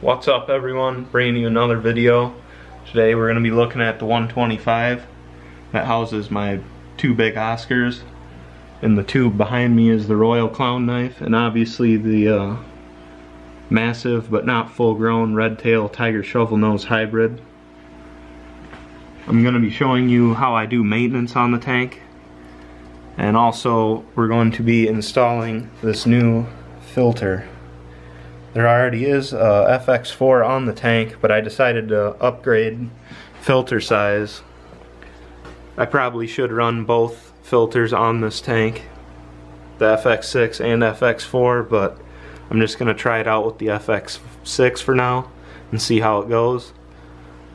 What's up everyone, bringing you another video. Today we're going to be looking at the 125 that houses my two big Oscars. In the tube behind me is the Royal Clown Knife, and obviously the massive but not full grown red tail tiger shovel nose hybrid. I'm going to be showing you how I do maintenance on the tank, and also we're going to be installing this new filter. There already is a FX6 on the tank, but I decided to upgrade filter size. I probably should run both filters on this tank, the FX6 and FX4, but I'm just going to try it out with the FX6 for now and see how it goes.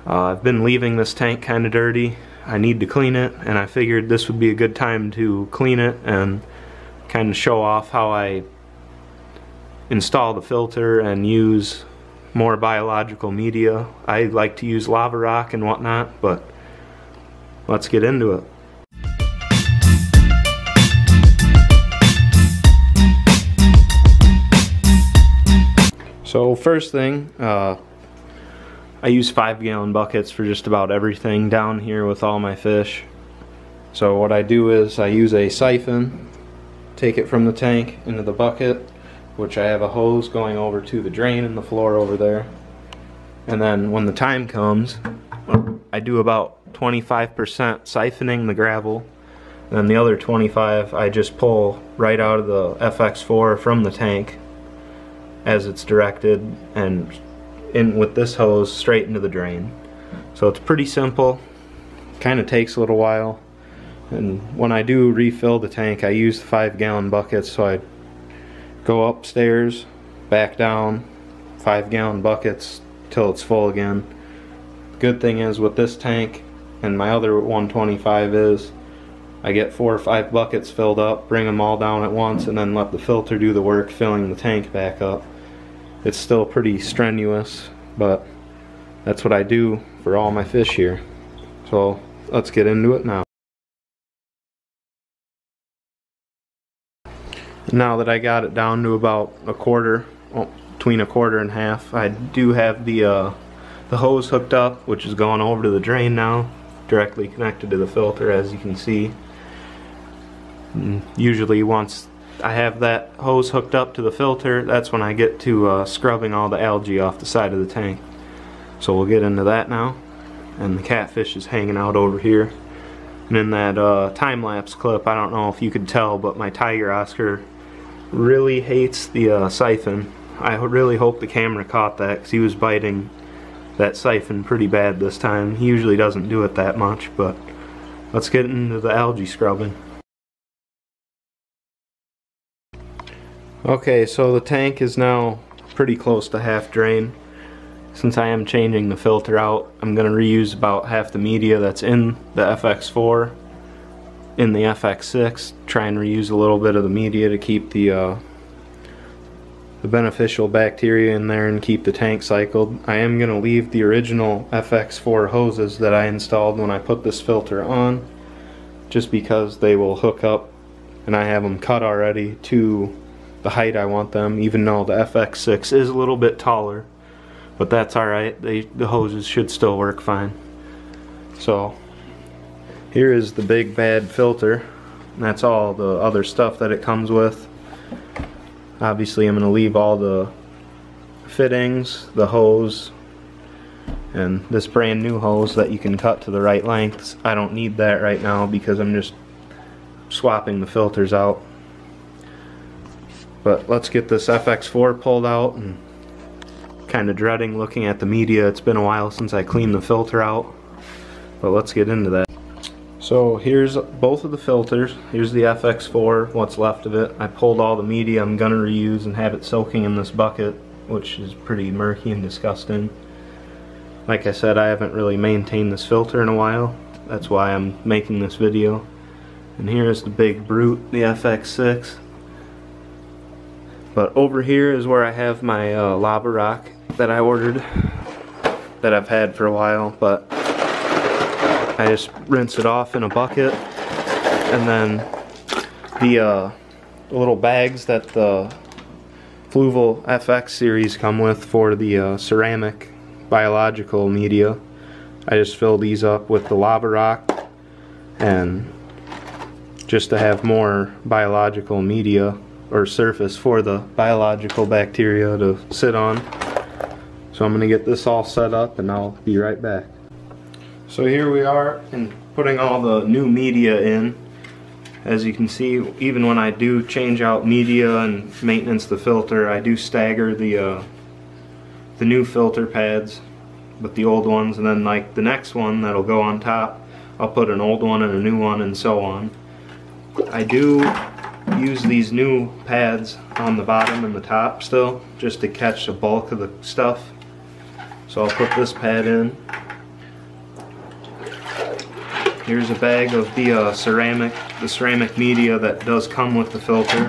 I've been leaving this tank kind of dirty. I need to clean it, and I figured this would be a good time to clean it and kind of show off how I install the filter and use more biological media. I like to use lava rock and whatnot, but let's get into it. So first thing, I use 5-gallon buckets for just about everything down here with all my fish. So what I do is I use a siphon, take it from the tank into the bucket, which I have a hose going over to the drain in the floor over there. And then when the time comes, I do about 25% siphoning the gravel, and then the other 25 I just pull right out of the FX4 from the tank as it's directed, and in with this hose straight into the drain. So it's pretty simple, kind of takes a little while, and when I do refill the tank I use the 5-gallon buckets, so I go upstairs, back down, 5-gallon buckets till it's full again. The good thing is with this tank and my other 125 is I get 4 or 5 buckets filled up, bring them all down at once, and then let the filter do the work filling the tank back up. It's still pretty strenuous, but that's what I do for all my fish here. So let's get into it now. Now that I got it down to about a quarter, well, between a quarter and half, I do have the hose hooked up, which is going over to the drain now, directly connected to the filter, as you can see. And usually once I have that hose hooked up to the filter, that's when I get to scrubbing all the algae off the side of the tank. So we'll get into that now. And the catfish is hanging out over here. And in that time-lapse clip, I don't know if you could tell, but my tiger Oscar really hates the siphon. I really hope the camera caught that, because he was biting that siphon pretty bad this time. He usually doesn't do it that much, but let's get into the algae scrubbing. Okay, so the tank is now pretty close to half drain. Since I am changing the filter out, I'm going to reuse about half the media that's in the FX4 in the FX6, try and reuse a little bit of the media to keep the beneficial bacteria in there and keep the tank cycled. I am going to leave the original FX4 hoses that I installed when I put this filter on, just because they will hook up, and I have them cut already to the height I want them, even though the FX6 is a little bit taller, but that's alright. The hoses should still work fine. So here is the big bad filter, and that's all the other stuff that it comes with. Obviously I'm going to leave all the fittings, the hose, and this brand new hose that you can cut to the right lengths. I don't need that right now because I'm just swapping the filters out. But let's get this FX4 pulled out, and kind of dreading looking at the media. It's been a while since I cleaned the filter out, but let's get into that. So here's both of the filters. Here's the FX4, what's left of it. I pulled all the media I'm gonna reuse and have it soaking in this bucket, which is pretty murky and disgusting. Like I said, I haven't really maintained this filter in a while. That's why I'm making this video. And here's the big brute, the FX6. But over here is where I have my lava rock that I ordered, that I've had for a while, but I just rinse it off in a bucket, and then the little bags that the Fluval FX series come with for the ceramic biological media. I just fill these up with the lava rock, and just to have more biological media or surface for the biological bacteria to sit on. So I'm going to get this all set up and I'll be right back. So here we are, and putting all the new media in. As you can see, even when I do change out media and maintenance the filter, I do stagger the new filter pads with the old ones, and then like the next one that'll go on top, I'll put an old one and a new one and so on. I do use these new pads on the bottom and the top still, just to catch the bulk of the stuff. So I'll put this pad in. Here's a bag of the ceramic media that does come with the filter.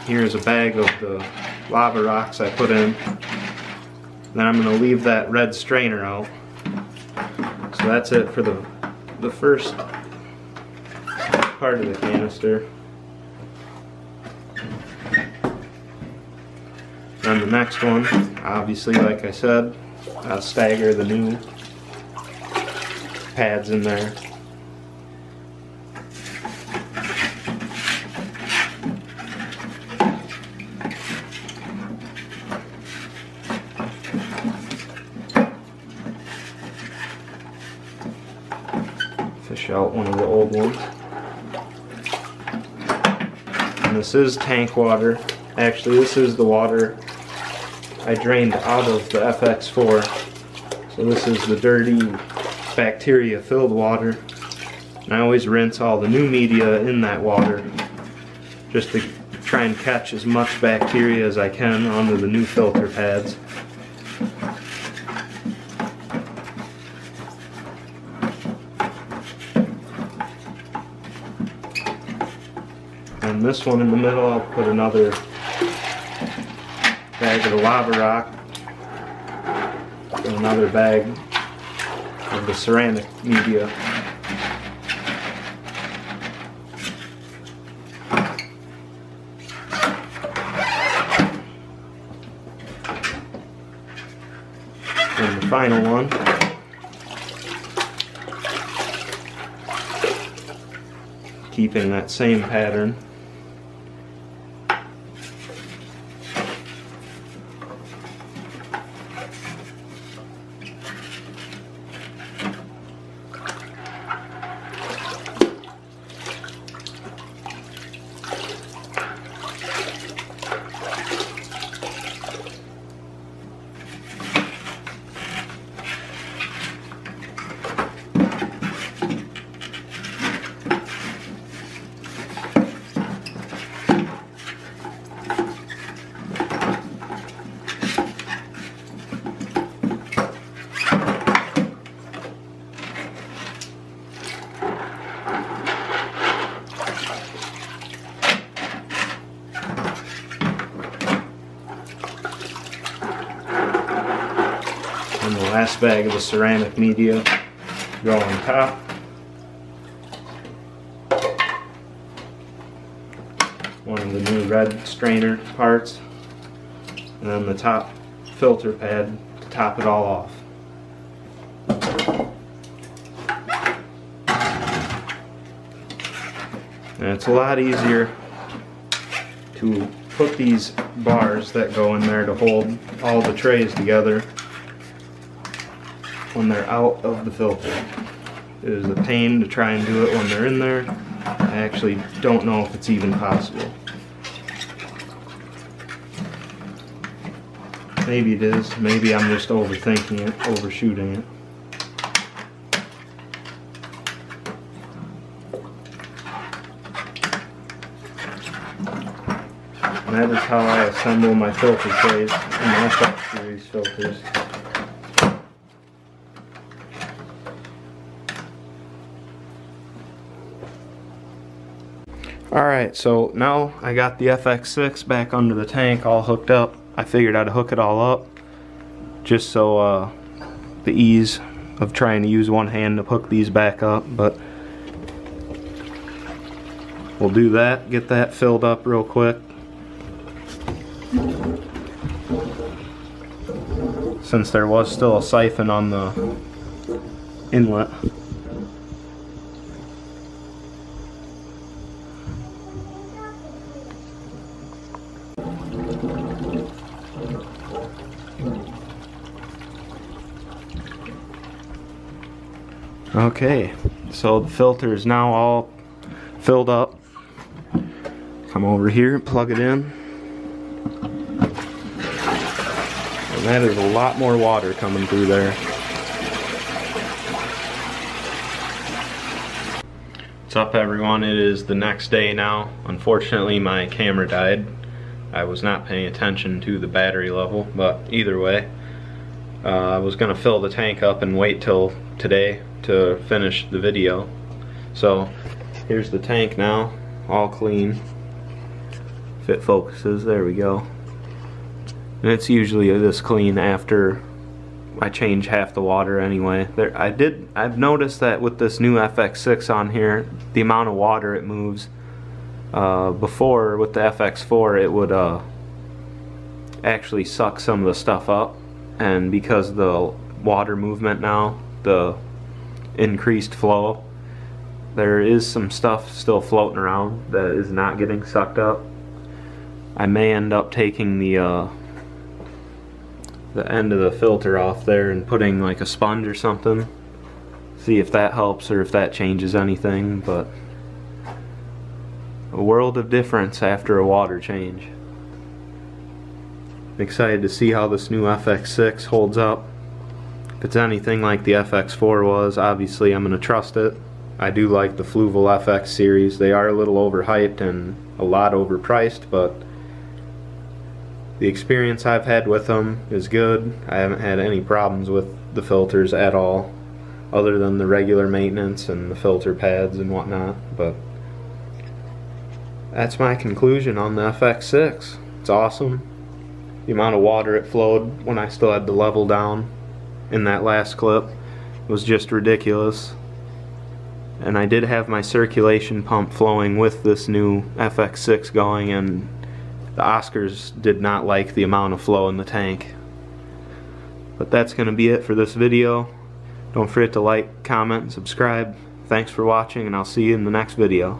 Here's a bag of the lava rocks I put in. Then I'm going to leave that red strainer out. So that's it for the first part of the canister. Then the next one, obviously, like I said, I'll stagger the new pads in there. Fish out one of the old ones. And this is tank water. Actually, this is the water I drained out of the FX4. So this is the dirty, bacteria-filled water. And I always rinse all the new media in that water, just to try and catch as much bacteria as I can onto the new filter pads. And this one in the middle, I'll put another bag of the lava rock and another bag of the ceramic media. And the final one, keeping that same pattern. And the last bag of the ceramic media go on top. One of the new red strainer parts, and then the top filter pad to top it all off. And it's a lot easier to put these bars that go in there to hold all the trays together when they're out of the filter. It is a pain to try and do it when they're in there. I actually don't know if it's even possible. Maybe it is. Maybe I'm just overthinking it, overshooting it. And that is how I assemble my filter trays in my FX series filters. Alright, so now I got the FX6 back under the tank all hooked up. I figured I'd hook it all up just so the ease of trying to use one hand to hook these back up, but we'll do that, get that filled up real quick. Since there was still a siphon on the inlet. Okay, so the filter is now all filled up. Come over here and plug it in. And that is a lot more water coming through there. What's up, everyone? It is the next day now. Unfortunately, my camera died. I was not paying attention to the battery level, but either way, I was gonna fill the tank up and wait till today to finish the video. So here's the tank now, all clean. If it focuses, there we go. And it's usually this clean after I change half the water anyway. I've noticed that with this new FX6 on here, the amount of water it moves. Before with the FX4 it would actually suck some of the stuff up, and because of the water movement now, the increased flow, there is some stuff still floating around that is not getting sucked up. I may end up taking the end of the filter off there and putting like a sponge or something, see if that helps or if that changes anything. But a world of difference after a water change. I'm excited to see how this new FX6 holds up. If it's anything like the FX4 was, obviously I'm going to trust it. I do like the Fluval FX series. They are a little overhyped and a lot overpriced, but the experience I've had with them is good. I haven't had any problems with the filters at all, other than the regular maintenance and the filter pads and whatnot. But that's my conclusion on the FX6. It's awesome. The amount of water it flowed when I still had the level down in that last clip was just ridiculous. And I did have my circulation pump flowing with this new FX6 going, and the Oscars did not like the amount of flow in the tank. But that's going to be it for this video. Don't forget to like, comment, and subscribe. Thanks for watching, and I'll see you in the next video.